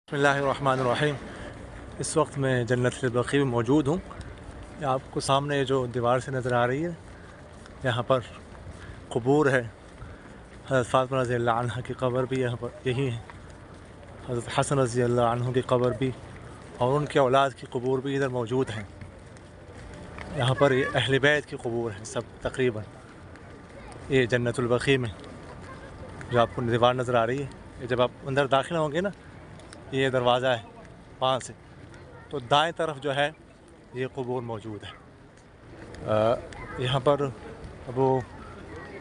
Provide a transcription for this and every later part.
बिस्मिल्लाहिर्रहमानिर्रहीम। इस वक्त मैं जन्नतुल बक़ी में मौजूद हूँ। आपको सामने जो दीवार से नज़र आ रही है, यहाँ पर क़ुबूर है। हज़रत फ़ातिमा रज़ियल्लाहु अन्हा की क़ब्र भी यहाँ पर यही है। हज़रत हसन रज़ियल्लाहु अन्हु की क़ब्र भी और उनके औलाद की क़ुबूर भी इधर मौजूद हैं। यहाँ पर ये अहले बैत की क़ुबूर हैं सब तकरीबन। ये जन्नतुल बक़ी में जो आपको दीवार नज़र आ रही है, ये जब आप अंदर दाखिल होंगे ना, ये दरवाज़ा है वहाँ से, तो दाएं तरफ जो है ये क़ुबूर मौजूद है। यहाँ पर वो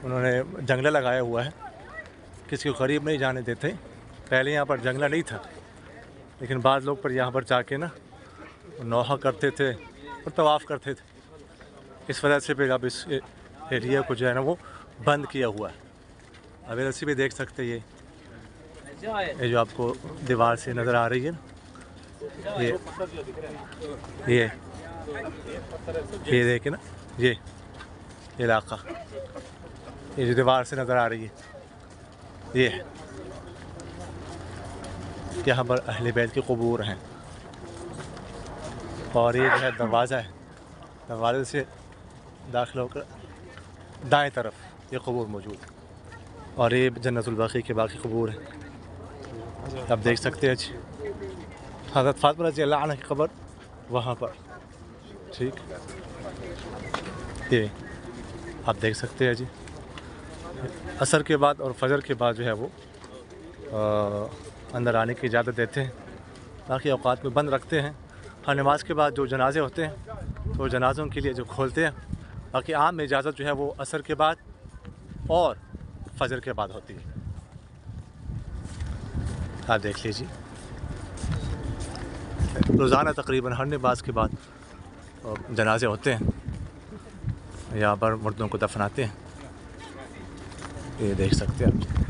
उन्होंने जंगला लगाया हुआ है, किसी को करीब नहीं जाने देते। पहले यहाँ पर जंगला नहीं था, लेकिन बाद लोग पर यहाँ पर जाके ना नौहा करते थे और तवाफ़ करते थे। इस वजह से फिर अब इस एरिया को जो है ना वो बंद किया हुआ है। अब ऐसे भी देख सकते ये जो आपको दीवार से नज़र आ रही है ना, ये देखे ना, ये इलाका, ये जो दीवार से नज़र आ रही है, ये है। यहाँ पर अहले बैत की क़ुबूर हैं और ये जो है दरवाज़ा है, दरवाज़े से दाखिल होकर दाएं तरफ ये क़ुबूर मौजूद है और ये जन्नतुल बक़ी के बाकी क़ुबूर हैं। आप देख सकते हैं जी, हज़रत फ़ातिमा रज़ियल्लाहु अन्हा की क़ब्र वहाँ पर, ठीक, ये आप देख सकते हैं जी। असर के बाद और फजर के बाद जो है वो अंदर आने की इजाज़त देते हैं, बाकी औक़ात में बंद रखते हैं। हर नमाज के बाद जो जनाजे होते हैं तो जनाज़ों के लिए जो खोलते हैं, बाकी आम में इजाज़त जो है वो असर के बाद और फजर के बाद होती है। आप देख लीजिए, रोज़ाना तकरीबन हर नमाज के बाद जनाजे होते हैं, यहाँ पर मुर्दों को दफनाते हैं। ये देख सकते हैं आप।